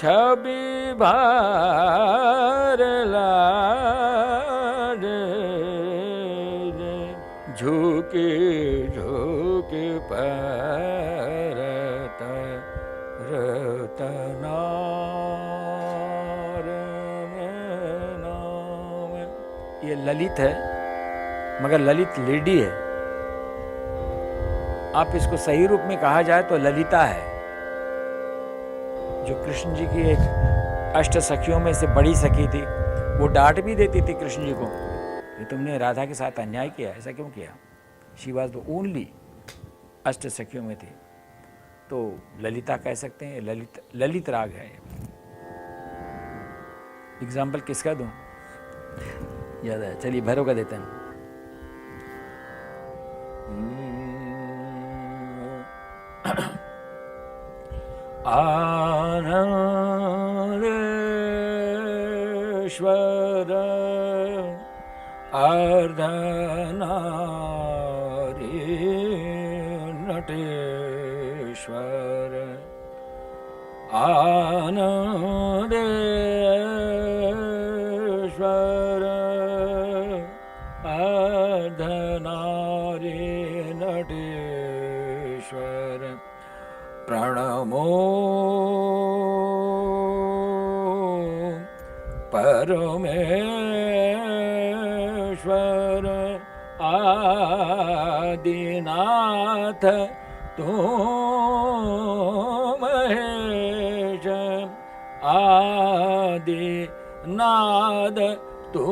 छवि भार लागे झुके झुके परत रतनार नाम। ये ललित है, मगर ललित लेडी है। आप इसको सही रूप में कहा जाए तो ललिता है, जो कृष्ण जी की एक अष्ट सखियों में से बड़ी सखी थी। वो डांट भी देती थी कृष्ण जी को कि तुमने राधा के साथ अन्याय किया, ऐसा क्यों किया। शी वॉज द ओनली, अष्ट सखियों में थी, तो ललिता कह सकते हैं। ललित राग है। एग्जाम्पल किसका दूं, याद है? चलिए भैरव का देते हैं। आनंदेश्वर अर्धनारी नटेश्वर आनंदेश्वर अर्धनारी नटेश्वर प्रणमो परमेश्वर आदिनाथ तू महेश आदिनाद तू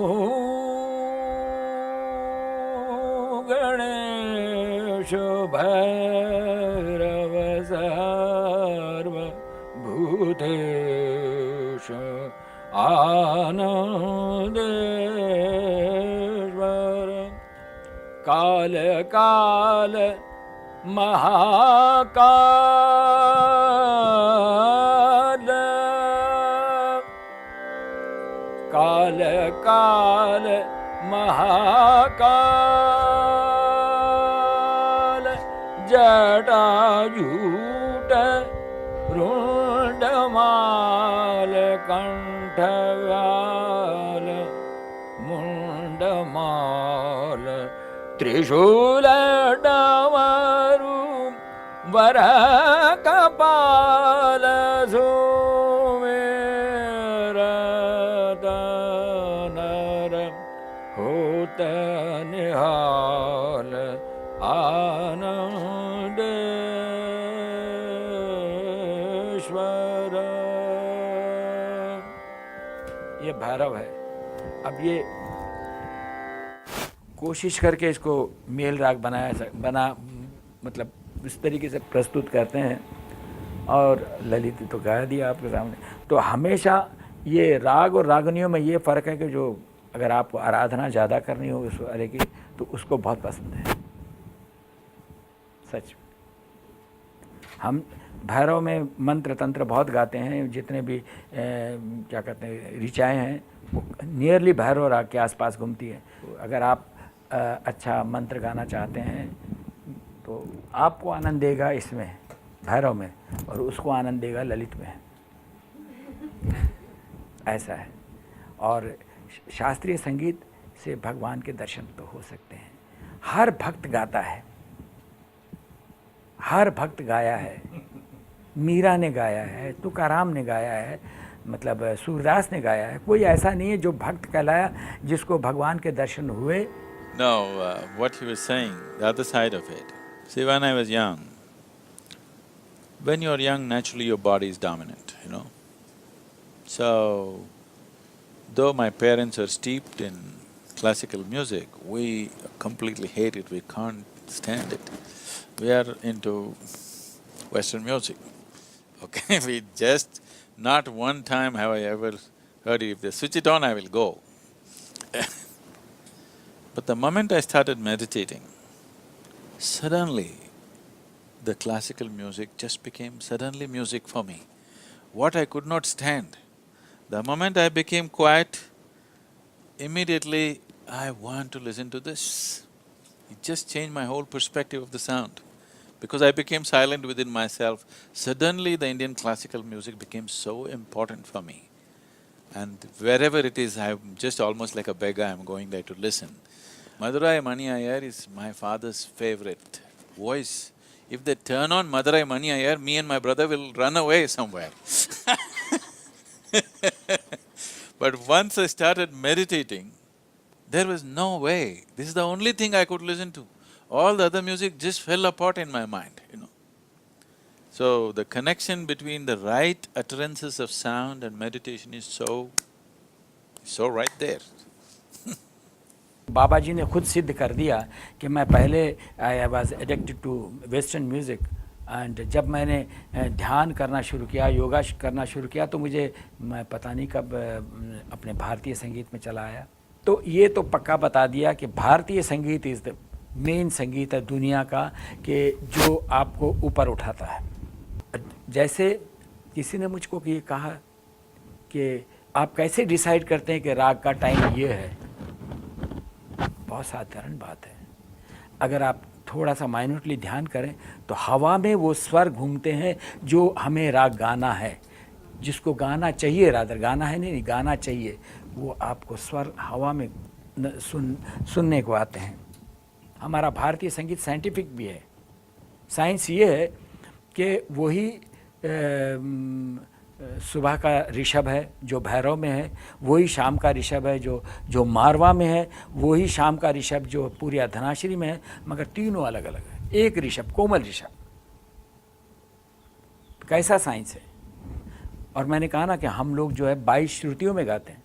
गणेश भैरव सर्वभूतेश आनंदेश्वर काल काल महाकाल काल काल महाकाल जटाजूट रुंडमाल कंठव्याल मुंडमाल त्रिशूल डमरू वर कपाल सुमेरत नर होत निहाल आनंदेश्वर। ये भैरव है। अब ये कोशिश करके इसको मेल राग बना मतलब इस तरीके से प्रस्तुत करते हैं। और ललित तो गा दिया आपके सामने। तो हमेशा ये राग और रागनियों में ये फ़र्क है कि जो अगर आपको आराधना ज़्यादा करनी हो उस वाले की तो उसको बहुत पसंद है। सच हम भैरव में मंत्र तंत्र बहुत गाते हैं। जितने भी क्या कहते हैं ऋचाएँ हैं वो नियरली भैरव राग के आसपास घूमती है। अगर आप अच्छा मंत्र गाना चाहते हैं तो आपको आनंद देगा इसमें भैरव में, और उसको आनंद देगा ललित में। ऐसा है। और शास्त्रीय संगीत से भगवान के दर्शन तो हो सकते हैं। हर भक्त गाता है, हर भक्त गाया है। मीरा ने गाया है, तुकाराम ने गाया है, मतलब सूरदास ने गाया है। कोई ऐसा नहीं है जो भक्त कहलाया जिसको भगवान के दर्शन हुए। No, what he was saying, the other side of it. See, when I was young, when you're young, naturally your body is dominant, you know. So, though my parents are steeped in classical music, we completely hate it, we can't stand it. We are into Western music, okay? We just… not one time have I ever heard it. If they switch it on, I will go. But the moment I started meditating, suddenly the classical music just became suddenly music for me. What I could not stand, the moment I became quiet, immediately I want to listen to this. It just changed my whole perspective of the sound. because I became silent within myself. Suddenly the Indian classical music became so important for me. And wherever it is, I'm just almost like a beggar, I'm going there to listen. Madurai Mani Iyer is my father's favorite voice. If they turn on Madurai Mani Iyer, me and my brother will run away somewhere. But once I started meditating, there was no way. This is the only thing I could listen to. All the other music just fell apart in my mind. So the connection between the right utterances of sound and meditation is so right there. बाबा जी ने खुद सिद्ध कर दिया कि मैं पहले I was addicted to western music and जब मैंने ध्यान करना शुरू किया, योगा करना शुरू किया, तो मैं पता नहीं कब अपने भारतीय संगीत में चला आया। तो ये तो पक्का बता दिया कि भारतीय संगीत इज़ द मेन संगीत है दुनिया का, कि जो आपको ऊपर उठाता है। जैसे किसी ने मुझको ये कहा कि आप कैसे डिसाइड करते हैं कि राग का टाइम ये है, बहुत साधारण बात है। अगर आप थोड़ा सा माइन्यूटली ध्यान करें तो हवा में वो स्वर घूमते हैं जो हमें राग गाना है, जिसको गाना चाहिए, रादर गाना है नहीं, गाना चाहिए, वो आपको स्वर हवा में सुनने को आते हैं। हमारा भारतीय संगीत साइंटिफिक भी है। साइंस ये है कि वही सुबह का ऋषभ है जो भैरव में है, वही शाम का ऋषभ है जो मारवा में है, वही शाम का ऋषभ जो पूरी धनाश्री में है, मगर तीनों अलग अलग है। एक ऋषभ, कोमल ऋषभ। कैसा साइंस है। और मैंने कहा ना कि हम लोग जो है 22 श्रुतियों में गाते हैं।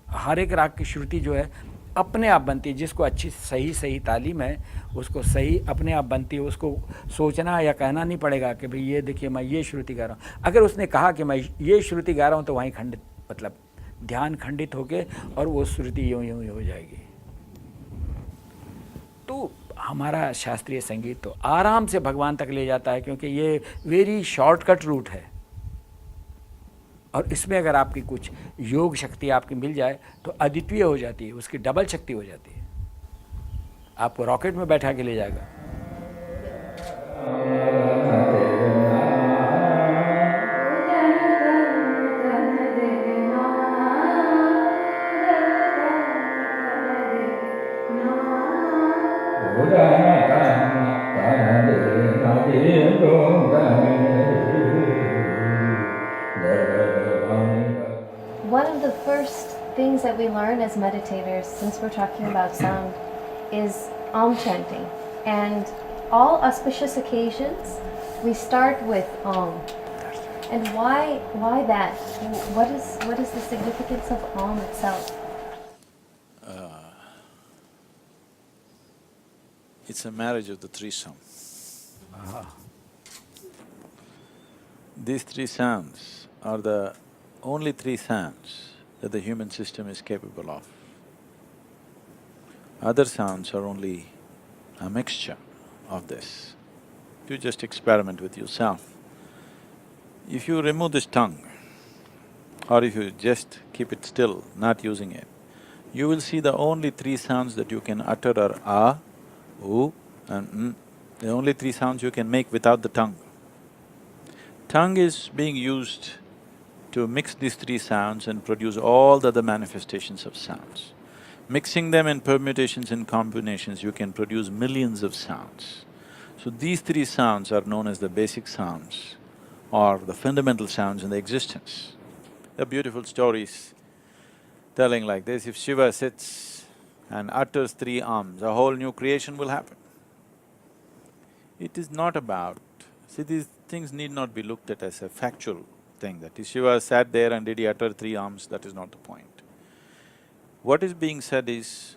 हर एक राग की श्रुति जो है अपने आप बनती है। जिसको अच्छी सही तालीम है उसको सही अपने आप बनती है। उसको सोचना या कहना नहीं पड़ेगा कि भाई ये देखिए मैं ये श्रुति गा रहा हूँ। अगर उसने कहा कि मैं ये श्रुति गा रहा हूँ तो वहीं खंडित, मतलब ध्यान खंडित होके और वो श्रुति यूँ हो जाएगी। तो हमारा शास्त्रीय संगीत तो आराम से भगवान तक ले जाता है, क्योंकि ये वेरी शॉर्टकट रूट है। और इसमें अगर आपकी कुछ योग शक्ति आपकी मिल जाए तो अद्वितीय हो जाती है, उसकी डबल शक्ति हो जाती है, आपको रॉकेट में बैठा के ले जाएगा। One of the first things that we learn as meditators, since we're talking about sound, is Om chanting. And all auspicious occasions, we start with Om. And why that? What is the significance of Om itself? It's a marriage of the three sounds. These three sounds are the only three sounds that the human system is capable of. Other sounds are only a mixture of this. You just experiment with yourself. If you remove this tongue, or if you just keep it still, not using it, you will see the only three sounds that you can utter are A, U and N. The only three sounds you can make without the tongue. Tongue is being used to mix these three sounds and produce all the other manifestations of sounds. Mixing them in permutations and combinations, you can produce millions of sounds. So these three sounds are known as the basic sounds or the fundamental sounds in the existence. There are beautiful stories telling like this: if Shiva sits and utters three arms, a whole new creation will happen. It is not about… See, these things need not be looked at as a factual thing, that if Shiva sat there and did he utter three arms, that is not the point. What is being said is,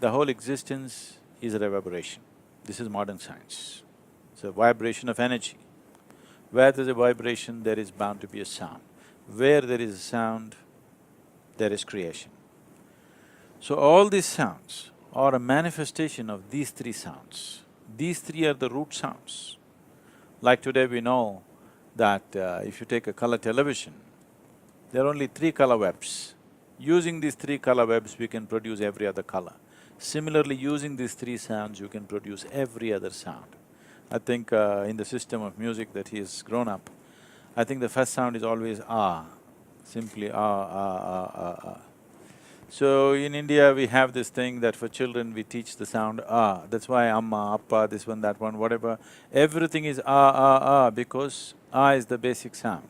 the whole existence is a reverberation. This is modern science. It's a vibration of energy. Where there's a vibration, there is bound to be a sound. Where there is a sound, there is creation. So all these sounds are a manifestation of these three sounds. These three are the root sounds. Like today we know that if you take a color television, there are only three color webs. Using these three color webs, we can produce every other color. Similarly, using these three sounds, you can produce every other sound. I think in the system of music that he has grown up, I think the first sound is always ah, simply ah, ah, ah, ah, ah. So in India, we have this thing that for children we teach the sound ah, that's why amma, appa, this one, that one, whatever, everything is ah, ah, ah, because ah is the basic sound.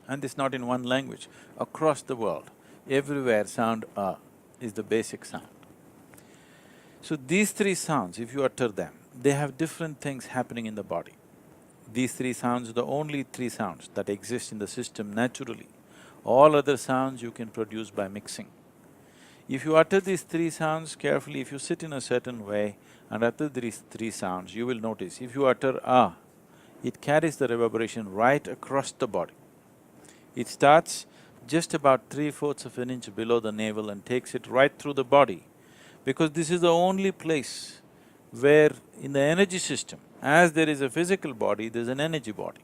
And it's not in one language, across the world, everywhere sound ah is the basic sound. So these three sounds, if you utter them, they have different things happening in the body. These three sounds are the only three sounds that exist in the system naturally. All other sounds you can produce by mixing. If you utter these three sounds carefully, if you sit in a certain way and utter these three sounds, you will notice, if you utter ah, it carries the reverberation right across the body. It starts just about 3/4 of an inch below the navel and takes it right through the body, because this is the only place where in the energy system, as there is a physical body, there's an energy body.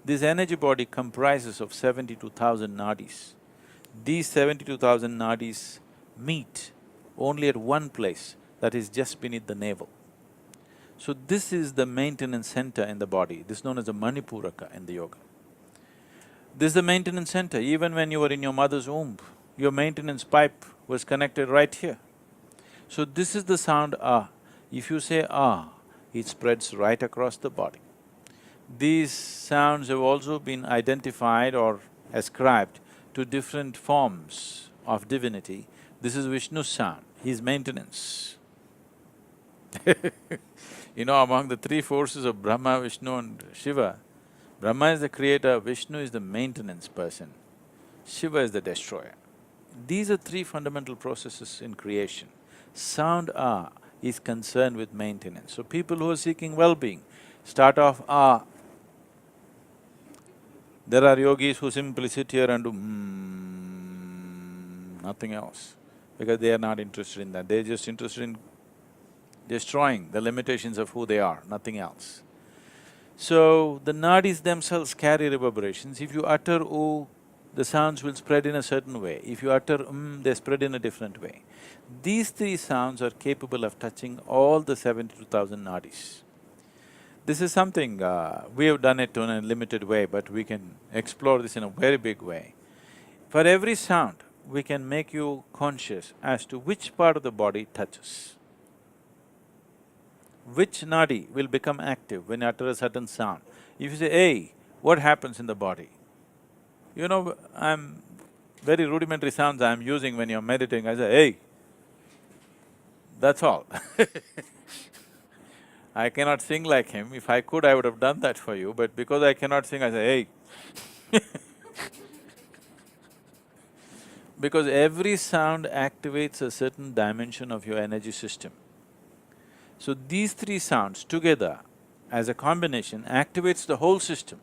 This energy body comprises of 72,000 nadis. These 72,000 nadis meet only at one place, that is just beneath the navel. So this is the maintenance center in the body, this is known as the Manipuraka in the yoga. This is the maintenance center. Even when you were in your mother's womb, your maintenance pipe was connected right here. So this is the sound ah. If you say ah, it spreads right across the body. These sounds have also been identified or ascribed to different forms of divinity. This is Vishnu's sound, his maintenance. You know, among the three forces of Brahma, Vishnu and Shiva, Brahma is the creator, Vishnu is the maintenance person, Shiva is the destroyer. These are three fundamental processes in creation. Sound ah is concerned with maintenance. So people who are seeking well-being start off ah. There are yogis who simply sit here and do nothing else, because they are not interested in that, they're just interested in destroying the limitations of who they are, nothing else. So, the nadis themselves carry reverberations. If you utter oo, the sounds will spread in a certain way. If you utter they spread in a different way. These three sounds are capable of touching all the 72,000 nadis. This is something, we have done it in a limited way, but we can explore this in a very big way. For every sound, we can make you conscious as to which part of the body touches. Which nadi will become active when you utter a certain sound. If you say, hey, what happens in the body? You know, very rudimentary sounds I'm using when you're meditating, I say, hey, that's all. I cannot sing like him. If I could, I would have done that for you, but because I cannot sing, I say, hey. Because every sound activates a certain dimension of your energy system. So these three sounds together, as a combination, activates the whole system,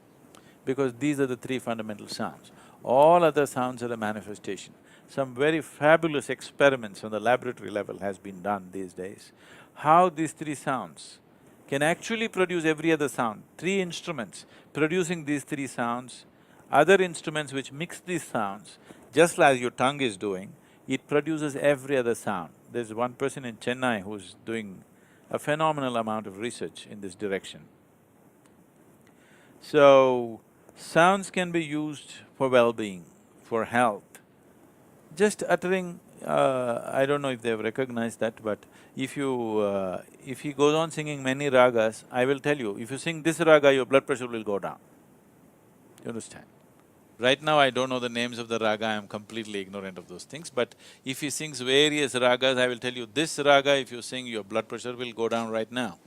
because these are the three fundamental sounds. All other sounds are a manifestation. Some very fabulous experiments on the laboratory level has been done these days. How these three sounds can actually produce every other sound. Three instruments producing these three sounds, other instruments which mix these sounds, just as your tongue is doing, it produces every other sound. There's one person in Chennai who's doing a phenomenal amount of research in this direction. So, sounds can be used for well-being, for health. Just uttering, I don't know if they've recognized that, but if he goes on singing many ragas, I will tell you, if you sing this raga, your blood pressure will go down. You understand? Right now I don't know the names of the raga, I am completely ignorant of those things, but if he sings various ragas, I will tell you, this raga if you sing, your blood pressure will go down right now.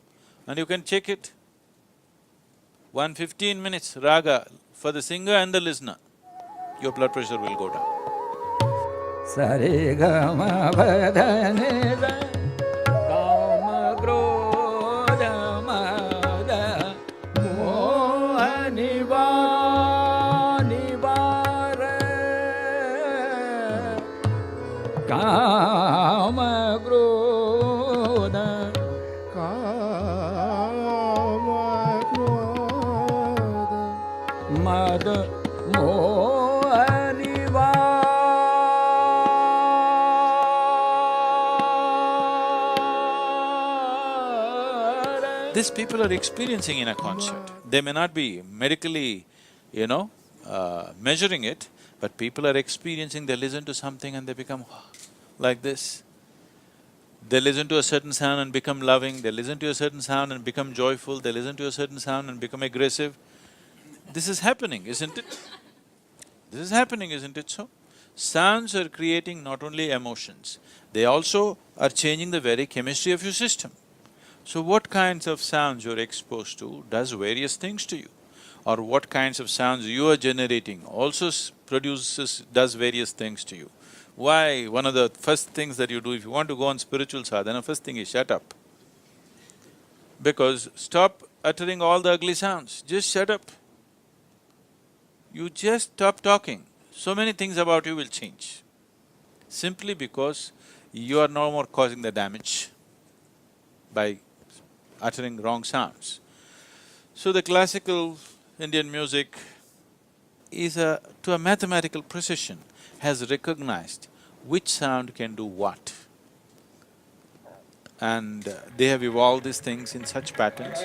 And you can check it. 15 minutes raga for the singer and the listener, your blood pressure will go down. Sare ga ma pa da ni da kama krodha ma da moha nivara kama krodha mad moha nivara These people are experiencing in a concert. They may not be medically, measuring it, but people are experiencing, they listen to something and they become like this. They listen to a certain sound and become loving, they listen to a certain sound and become joyful, they listen to a certain sound and become aggressive. This is happening, isn't it? This is happening, isn't it so? Sounds are creating not only emotions, they also are changing the very chemistry of your system. So what kinds of sounds you're exposed to does various things to you, or what kinds of sounds you are generating also does various things to you. Why? One of the first things that you do if you want to go on spiritual sadhana, first thing is shut up. Because stop uttering all the ugly sounds, just shut up. You just stop talking, so many things about you will change. Simply because you are no more causing the damage by uttering wrong sounds. So the classical Indian music is to a mathematical precision, has recognized which sound can do what. And they have evolved these things in such patterns.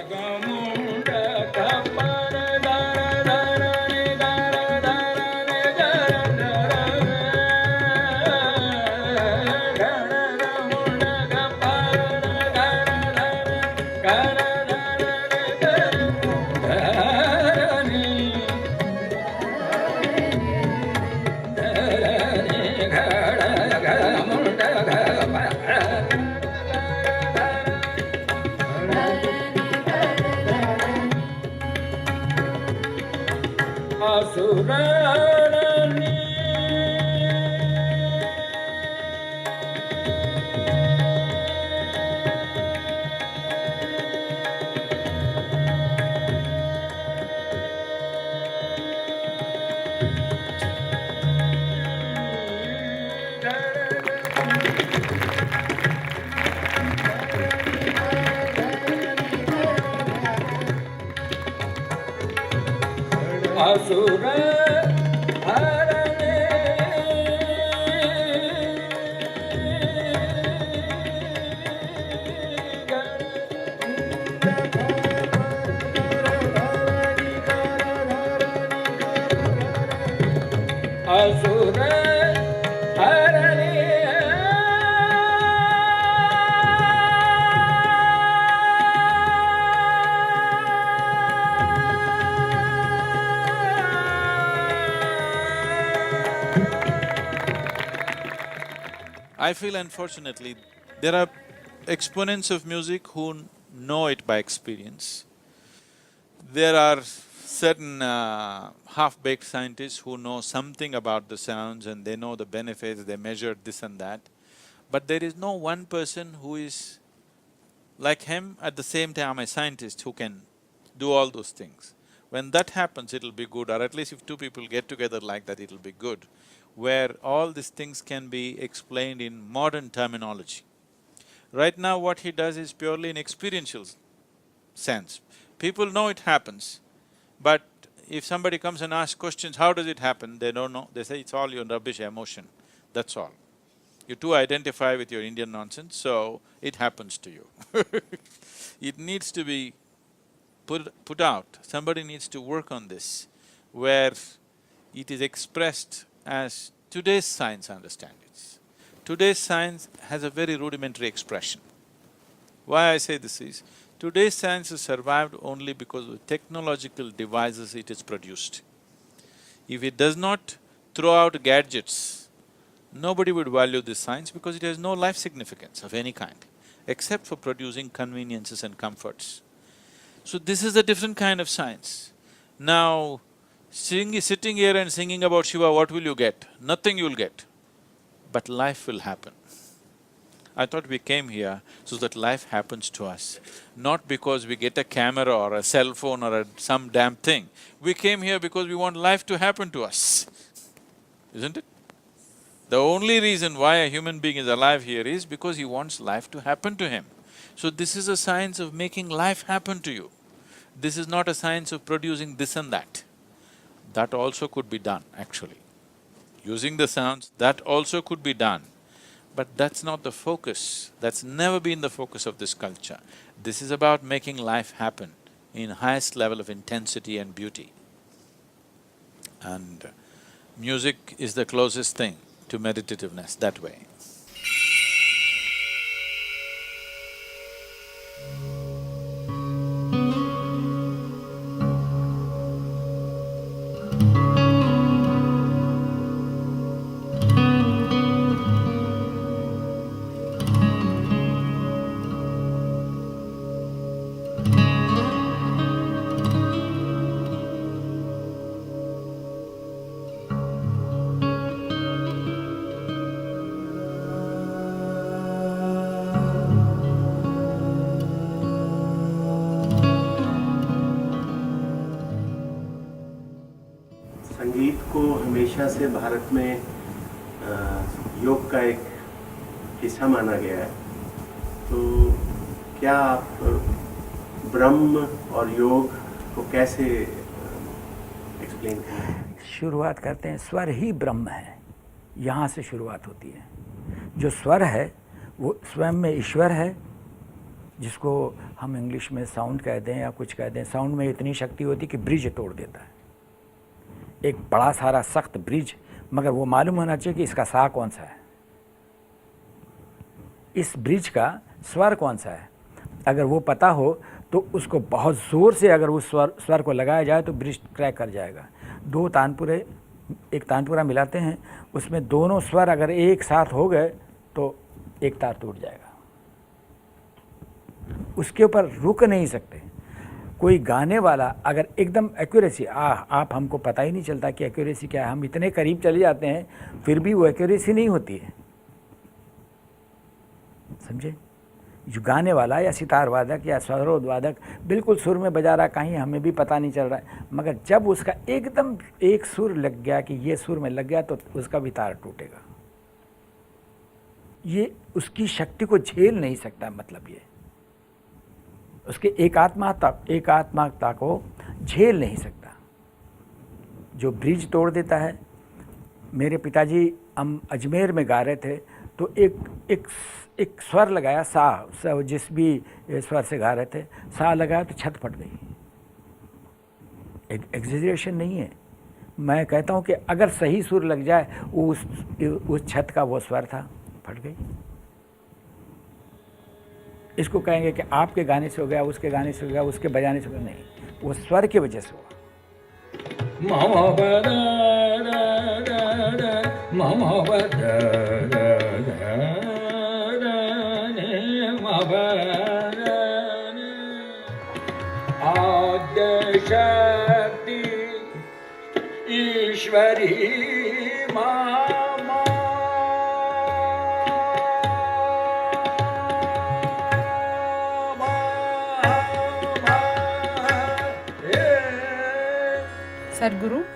I feel unfortunately, there are exponents of music who know it by experience. There are certain half-baked scientists who know something about the sounds and they know the benefits, they measured this and that. But there is no one person who is like him, at the same time a scientist who can do all those things. When that happens, it'll be good, or at least if two people get together like that, it'll be good, where all these things can be explained in modern terminology. Right now what he does is purely in experiential sense. People know it happens, but if somebody comes and asks questions, how does it happen, they don't know, they say it's all your rubbish emotion, that's all. You too identify with your Indian nonsense, so it happens to you. It needs to be put out, somebody needs to work on this, where it is expressed as today's science understands it. Today's science has a very rudimentary expression. Why I say this is, today's science has survived only because of technological devices it has produced. If it does not throw out gadgets, nobody would value this science because it has no life significance of any kind, except for producing conveniences and comforts. So this is a different kind of science. Now, sitting here and singing about Shiva, what will you get? Nothing you'll get, but life will happen. I thought we came here so that life happens to us, not because we get a camera or a cell phone or some damn thing. We came here because we want life to happen to us, isn't it? The only reason why a human being is alive here is because he wants life to happen to him. So this is a science of making life happen to you. This is not a science of producing this and that. That also could be done, actually. Using the sounds, that also could be done. But that's not the focus, that's never been the focus of this culture. This is about making life happen in highest level of intensity and beauty. And music is the closest thing to meditativeness that way. संगीत को हमेशा से भारत में योग का एक हिस्सा माना गया है, तो क्या आप ब्रह्म और योग को कैसे एक्सप्लेन करें? शुरुआत करते हैं, स्वर ही ब्रह्म है, यहाँ से शुरुआत होती है। जो स्वर है वो स्वयं में ईश्वर है, जिसको हम इंग्लिश में साउंड कह दें या कुछ कह दें। साउंड में इतनी शक्ति होती कि ब्रिज तोड़ देता है, एक बड़ा सारा सख्त ब्रिज, मगर वो मालूम होना चाहिए कि इसका सा कौन सा है, इस ब्रिज का स्वर कौन सा है। अगर वो पता हो तो उसको बहुत ज़ोर से अगर उस स्वर को लगाया जाए तो ब्रिज क्रैक कर जाएगा। दो तानपुरे, एक तानपुरा मिलाते हैं, उसमें दोनों स्वर अगर एक साथ हो गए तो एक तार टूट जाएगा, उसके ऊपर रुक नहीं सकते। कोई गाने वाला अगर एकदम एक्यूरेसी, आप हमको पता ही नहीं चलता कि एक्यूरेसी क्या है, हम इतने करीब चले जाते हैं फिर भी वो एक्यूरेसी नहीं होती है, समझे। जो गाने वाला या सितार वादक या सरोद वादक बिल्कुल सुर में बजा रहा, कहीं हमें भी पता नहीं चल रहा है, मगर जब उसका एकदम एक सुर लग गया कि ये सुर में लग गया तो उसका भी तार टूटेगा। ये उसकी शक्ति को झेल नहीं सकता, मतलब ये उसके एकात्मकता को झेल नहीं सकता, जो ब्रिज तोड़ देता है। मेरे पिताजी हम अजमेर में गा रहे थे तो एक स्वर लगाया, सा जिस भी स्वर से गा रहे थे, सा लगाया तो छत फट गई। एक एग्जेजरेशन नहीं है, मैं कहता हूँ कि अगर सही सुर लग जाए, उस छत का वो स्वर था, फट गई। इसको कहेंगे कि आपके गाने से हो गया, उसके गाने से हो गया, उसके बजाने से हो गया, नहीं, वो स्वर की वजह से हुआ। शक्ति ईश्वरी Sadhguru,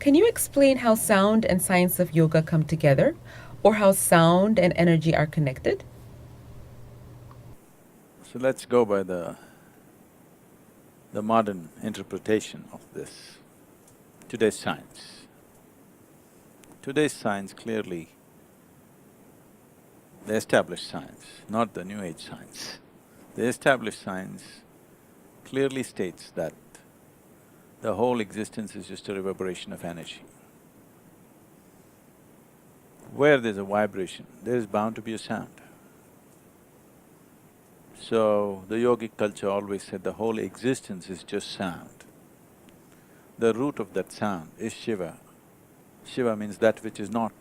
can you explain how sound and science of yoga come together, or how sound and energy are connected? So let's go by the modern interpretation of this, today's science. Today's science clearly, the established science, not the new age science. The established science clearly states that the whole existence is just a reverberation of energy. Where there's a vibration, there is bound to be a sound. So, the yogic culture always said the whole existence is just sound. The root of that sound is Shiva. Shiva means that which is not.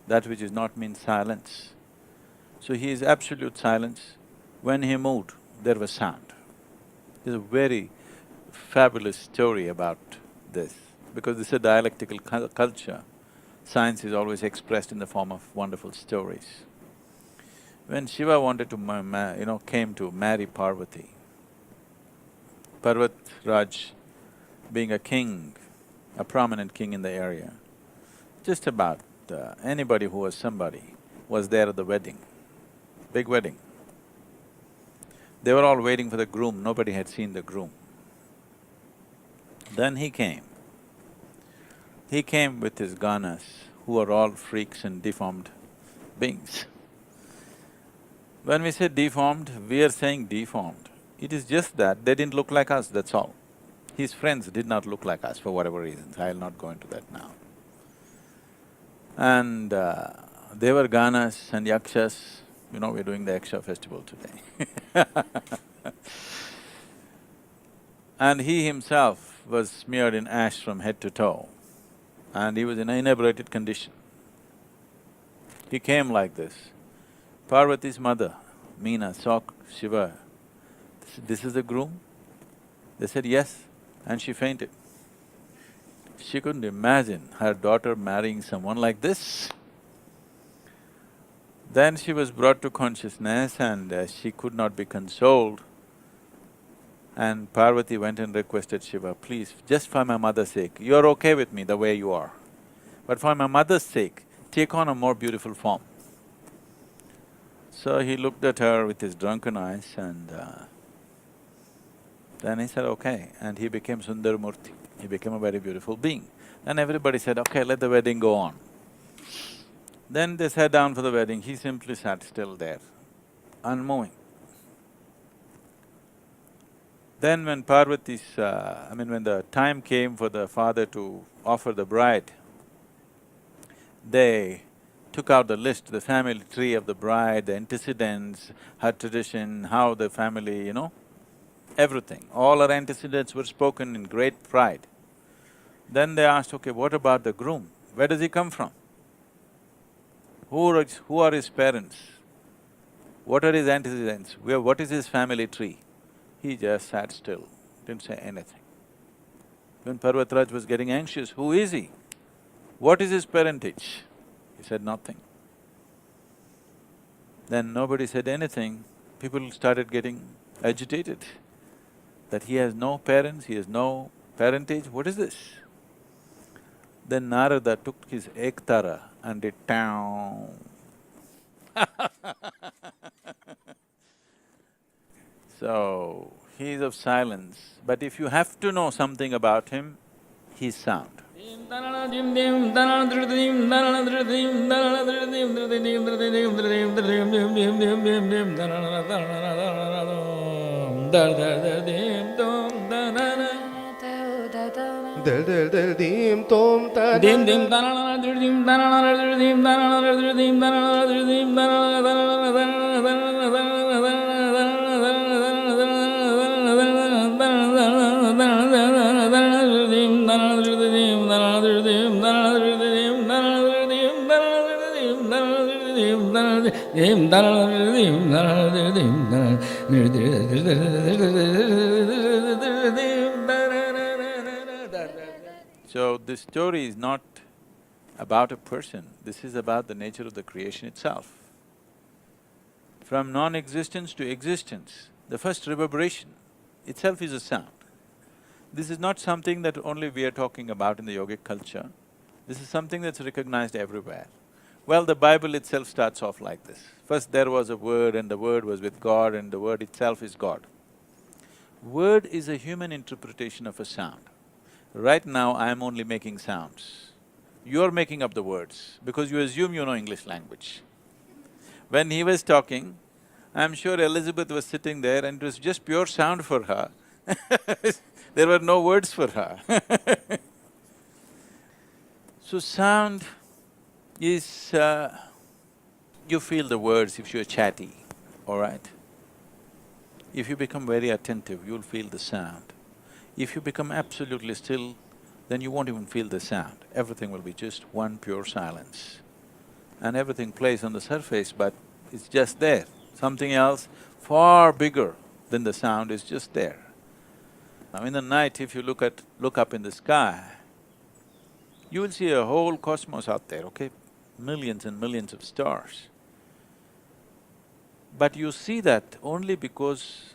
That which is not means silence. So he is absolute silence. When he moved, there was sound. There's a very fabulous story about this, because this is a dialectical culture. Science is always expressed in the form of wonderful stories. When Shiva wanted to came to marry Parvati, Parvat Raj being a king, a prominent king in the area, just about anybody who was somebody was there at the wedding, big wedding. They were all waiting for the groom, nobody had seen the groom. Then he came. He came with his ganas, who are all freaks and deformed beings. When we say deformed, we are saying deformed. It is just that they didn't look like us, that's all. His friends did not look like us for whatever reasons, I'll not go into that now. And they were Ganas and Yakshas, you know, we're doing the Yaksha festival today. And he himself was smeared in ash from head to toe, and he was in an inebriated condition. He came like this. Parvati's mother, Meena, saw Shiva. This is the groom? They said yes, and she fainted. She couldn't imagine her daughter marrying someone like this. Then she was brought to consciousness and she could not be consoled. And Parvati went and requested Shiva, please, just for my mother's sake, you're okay with me the way you are, but for my mother's sake, take on a more beautiful form. So he looked at her with his drunken eyes and then he said, okay, and he became Sundaramurti. He became a very beautiful being. Then everybody said, okay, let the wedding go on. Then they sat down for the wedding, he simply sat still there, unmoving. Then when Parvati's… when the time came for the father to offer the bride, they took out the list, the family tree of the bride, the antecedents, her tradition, how the family, you know, everything. All her antecedents were spoken in great pride. Then they asked, okay, what about the groom? Where does he come from? Who are his parents? What are his antecedents? What is his family tree? He just sat still, didn't say anything. When Parvatraj was getting anxious, who is he? What is his parentage? He said nothing. Then nobody said anything, people started getting agitated that he has no parents, he has no parentage, what is this? Then Narada took his ektara and did town. So, he is of silence, but if you have to know something about him, he's sound. Del del del dim tom ta dim dim danana dim danana dim danana dim danana dim So, this story is not about a person, this is about the nature of the creation itself. From non-existence to existence, the first reverberation itself is a sound. This is not something that only we are talking about in the yogic culture, this is something that's recognized everywhere. Well, the Bible itself starts off like this. First there was a word and the word was with God and the word itself is God. Word is a human interpretation of a sound. Right now, I am only making sounds. You're making up the words because you assume you know English language. When he was talking, I'm sure Elizabeth was sitting there and it was just pure sound for her. There were no words for her. So sound is… you feel the words if you're chatty, all right? If you become very attentive, you'll feel the sound. If you become absolutely still, then you won't even feel the sound. Everything will be just one pure silence. And everything plays on the surface, but it's just there. Something else far bigger than the sound is just there. Now in the night, if you look up in the sky, you will see a whole cosmos out there, okay? Millions and millions of stars. But you see that only because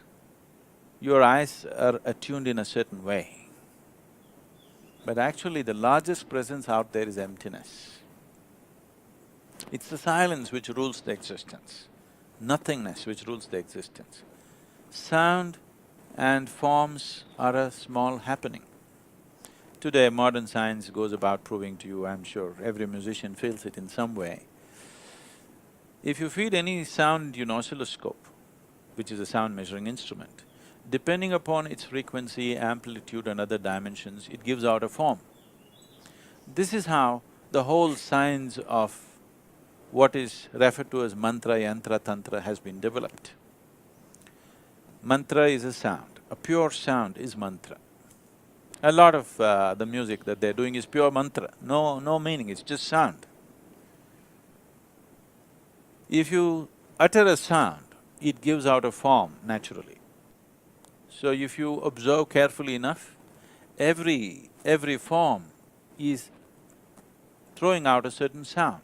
your eyes are attuned in a certain way. But actually the largest presence out there is emptiness. It's the silence which rules the existence, nothingness which rules the existence. Sound and forms are a small happening. Today modern science goes about proving to you, I'm sure every musician feels it in some way, If you feed any sound into an oscilloscope, which is a sound measuring instrument, depending upon its frequency, amplitude and other dimensions, it gives out a form. This is how the whole science of what is referred to as mantra, yantra, tantra has been developed. Mantra is a sound, a pure sound is mantra. A lot of the music that they're doing is pure mantra, no meaning, it's just sound. If you utter a sound, it gives out a form naturally. So if you observe carefully enough, every form is throwing out a certain sound.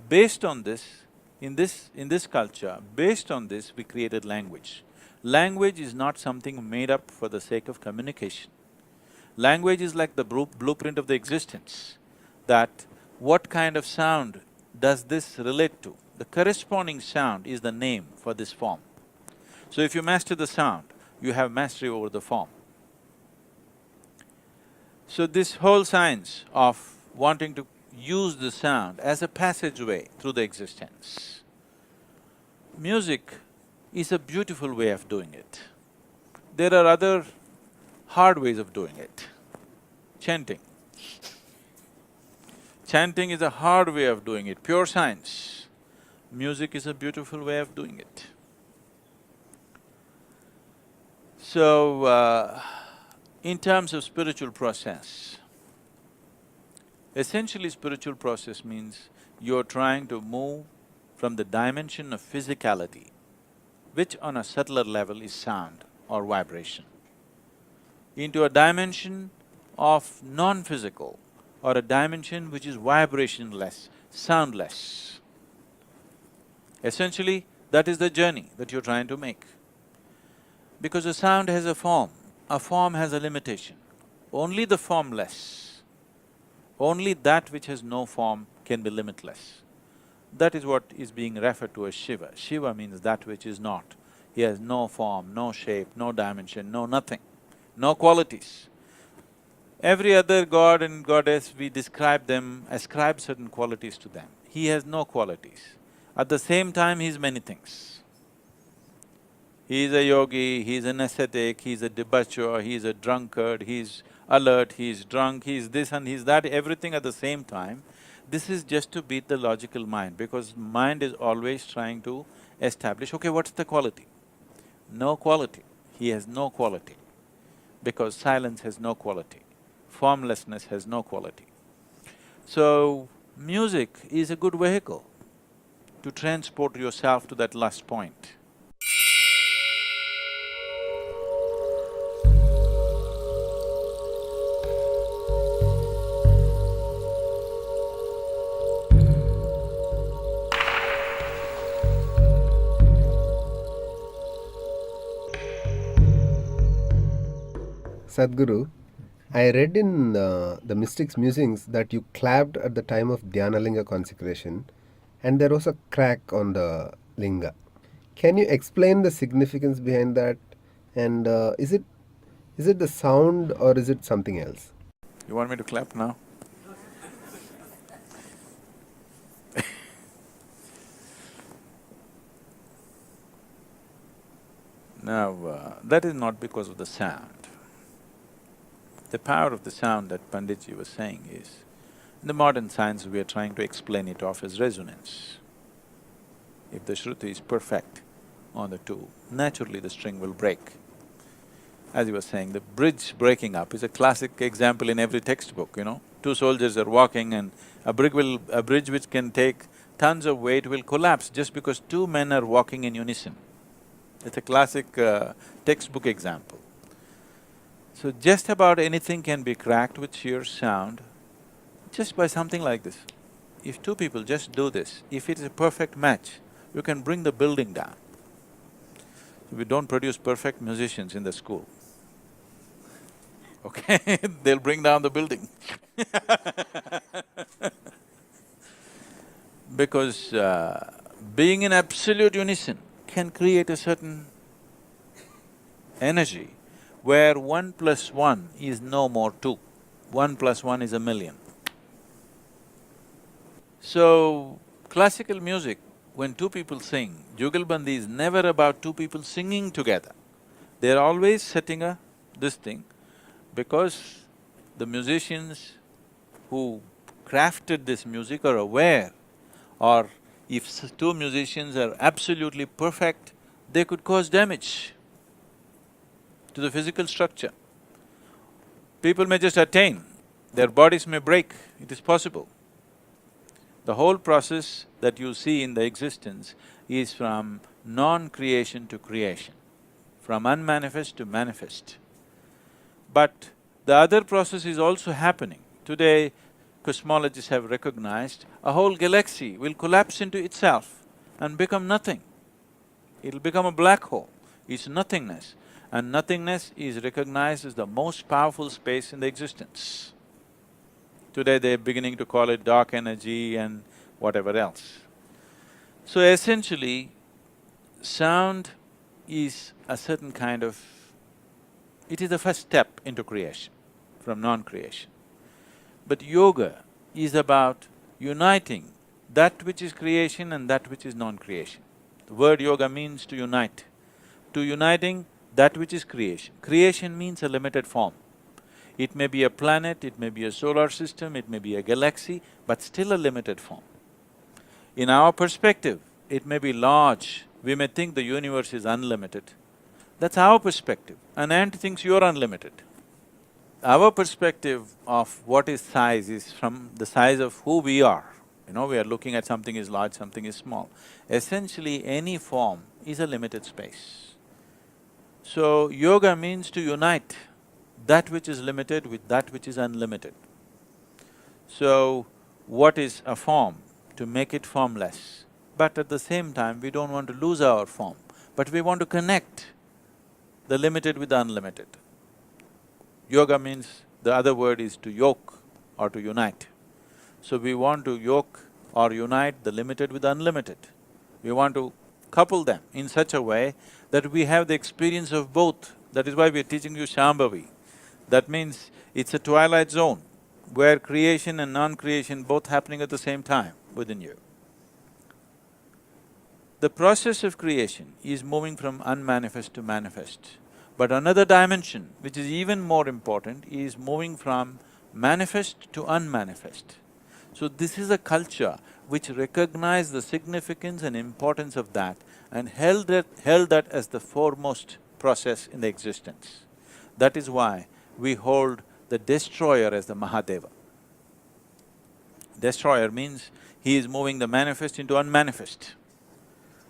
Based on this, in this culture, based on this, we created language. Language is not something made up for the sake of communication. Language is like the blueprint of the existence, that what kind of sound does this relate to? The corresponding sound is the name for this form. So if you master the sound, you have mastery over the form. So this whole science of wanting to use the sound as a passageway through the existence. Music is a beautiful way of doing it. There are other hard ways of doing it. Chanting. Chanting is a hard way of doing it, pure science. Music is a beautiful way of doing it. So, in terms of spiritual process, essentially spiritual process means you're trying to move from the dimension of physicality, which on a subtler level is sound or vibration, into a dimension of non-physical or a dimension which is vibrationless, soundless. Essentially, that is the journey that you're trying to make. Because a sound has a form has a limitation. Only the formless, only that which has no form can be limitless. That is what is being referred to as Shiva. Shiva means that which is not. He has no form, no shape, no dimension, no nothing, no qualities. Every other god and goddess, we describe them, ascribe certain qualities to them. He has no qualities. At the same time, he is many things. He is a yogi, he is an ascetic, he is a debaucher, he is a drunkard, he is alert, he is drunk, he is this and he is that, everything at the same time. This is just to beat the logical mind, because mind is always trying to establish, okay, what's the quality? No quality. He has no quality, because silence has no quality, formlessness has no quality. So, music is a good vehicle to transport yourself to that last point. Sadhguru, I read in the Mystics Musings that you clapped at the time of Dhyanalinga consecration and there was a crack on the linga. Can you explain the significance behind that, and is it the sound or is it something else? You want me to clap now? Now, that is not because of the sound. The power of the sound that Panditji was saying is, in the modern science we are trying to explain it off as resonance. If the Shruti is perfect on the two, naturally the string will break. As you were saying, the bridge breaking up is a classic example in every textbook, you know. Two soldiers are walking and a bridge which can take tons of weight will collapse just because two men are walking in unison. It's a classic textbook example. So just about anything can be cracked with sheer sound just by something like this. If two people just do this, if it's a perfect match, you can bring the building down. We don't produce perfect musicians in the school, okay? They'll bring down the building because being in absolute unison can create a certain energy where 1 + 1 is no more 2, 1 + 1 is a million. So, classical music when two people sing, Jugalbandi is never about two people singing together. They're always setting this thing, because the musicians who crafted this music are aware, or if two musicians are absolutely perfect, they could cause damage to the physical structure. People may just attain, their bodies may break, it is possible. The whole process that you see in the existence is from non-creation to creation, from unmanifest to manifest. But the other process is also happening. Today, cosmologists have recognized a whole galaxy will collapse into itself and become nothing. It'll become a black hole, it's nothingness. And nothingness is recognized as the most powerful space in the existence. Today they're beginning to call it dark energy and whatever else. So essentially, sound is a certain kind of… it is the first step into creation, from non-creation. But yoga is about uniting that which is creation and that which is non-creation. The word yoga means to unite. To uniting that which is creation. Creation means a limited form. It may be a planet, it may be a solar system, it may be a galaxy, but still a limited form. In our perspective, it may be large, we may think the universe is unlimited. That's our perspective, an ant thinks you're unlimited. Our perspective of what is size is from the size of who we are. We are looking at something is large, something is small. Essentially, any form is a limited space. So, yoga means to unite that which is limited with that which is unlimited. So, what is a form? To make it formless. But at the same time, we don't want to lose our form, but we want to connect the limited with the unlimited. Yoga means, the other word is to yoke or to unite. So we want to yoke or unite the limited with the unlimited. We want to couple them in such a way that we have the experience of both. That is why we are teaching you Shambhavi. That means it's a twilight zone where creation and non-creation both happening at the same time within you. The process of creation is moving from unmanifest to manifest. But another dimension, which is even more important, is moving from manifest to unmanifest. So this is a culture which recognized the significance and importance of that and held that as the foremost process in the existence. That is why we hold the destroyer as the Mahadeva. Destroyer means he is moving the manifest into unmanifest.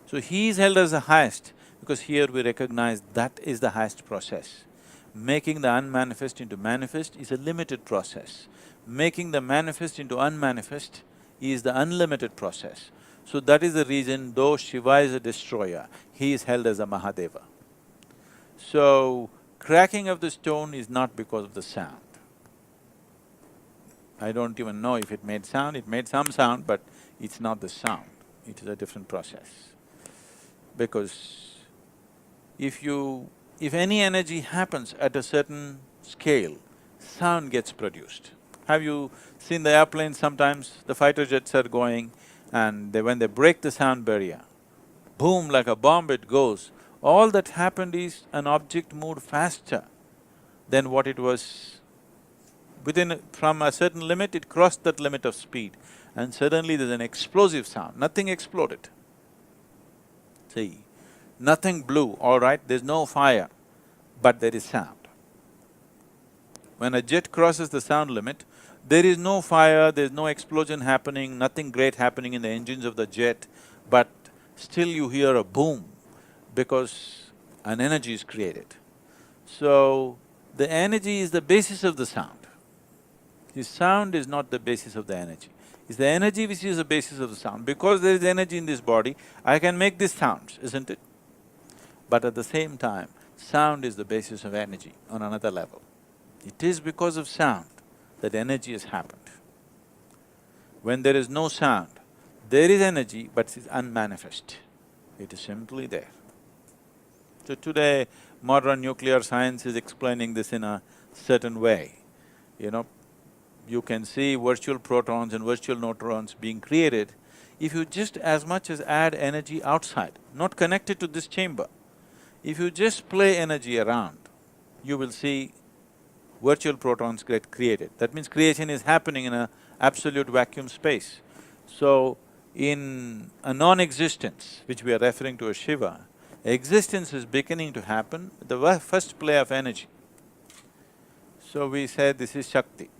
So he is held as the highest, because here we recognize that is the highest process. Making the unmanifest into manifest is a limited process. Making the manifest into unmanifest is the unlimited process. So that is the reason, though Shiva is a destroyer, he is held as a Mahadeva. So, cracking of the stone is not because of the sound. I don't even know if it made sound, it made some sound, but it's not the sound, it is a different process. Because if any energy happens at a certain scale, sound gets produced. Have you seen the airplanes sometimes, the fighter jets are going and when they break the sound barrier, boom, like a bomb it goes. All that happened is an object moved faster than what it was. From a certain limit, it crossed that limit of speed and suddenly there's an explosive sound, nothing exploded. See, nothing blew, all right, there's no fire, but there is sound. When a jet crosses the sound limit, there is no fire, there's no explosion happening, nothing great happening in the engines of the jet, but still you hear a boom because an energy is created. So, the energy is the basis of the sound. The sound is not the basis of the energy. It's the energy which is the basis of the sound. Because there is energy in this body, I can make these sounds, isn't it? But at the same time, sound is the basis of energy on another level. It is because of sound that energy has happened. When there is no sound, there is energy but it's unmanifest. It is simply there. So today, modern nuclear science is explaining this in a certain way. You can see virtual protons and virtual neutrons being created If you just as much as add energy outside, not connected to this chamber, if you just play energy around, you will see virtual protons get created. That means creation is happening in a absolute vacuum space. So, in a non-existence, which we are referring to as Shiva, existence is beginning to happen, the first play of energy. So we say this is Shakti.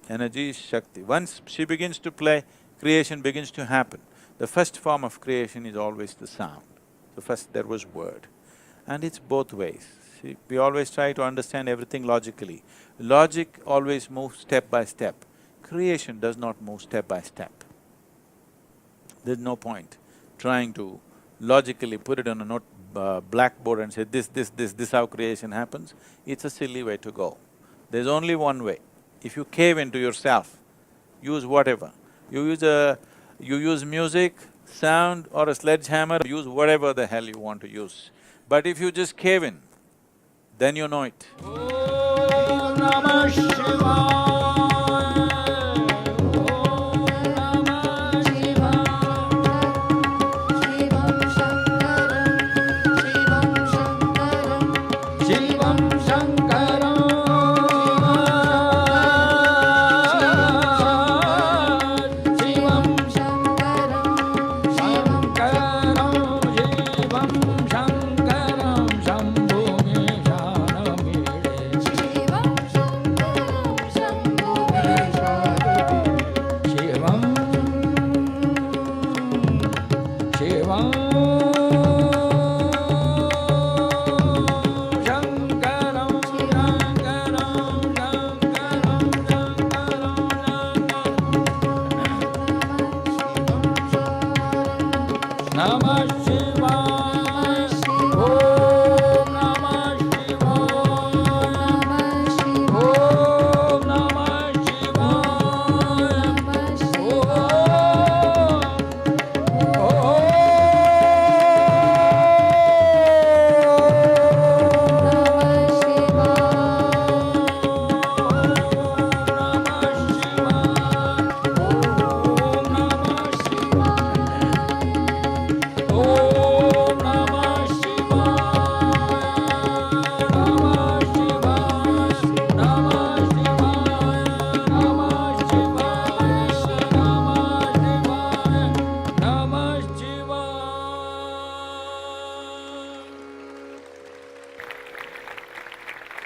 Energy is Shakti. Once she begins to play, creation begins to happen. The first form of creation is always the sound. So first there was word. And it's both ways. See, we always try to understand everything logically. Logic always moves step by step. Creation does not move step by step. There's no point trying to logically put it on a blackboard and say, this how creation happens. It's a silly way to go. There's only one way. If you cave into yourself, use whatever. You use music, sound or a sledgehammer, use whatever the hell you want to use. But if you just cave in, then you know it. Om Namah Shivaya.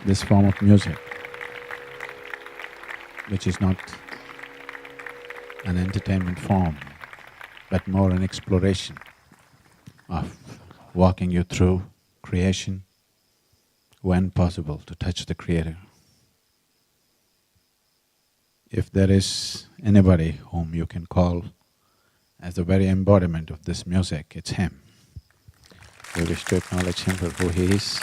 This form of music, which is not an entertainment form, but more an exploration of walking you through creation, when possible, to touch the Creator. If there is anybody whom you can call as the very embodiment of this music, it's him. We wish to acknowledge him for who he is.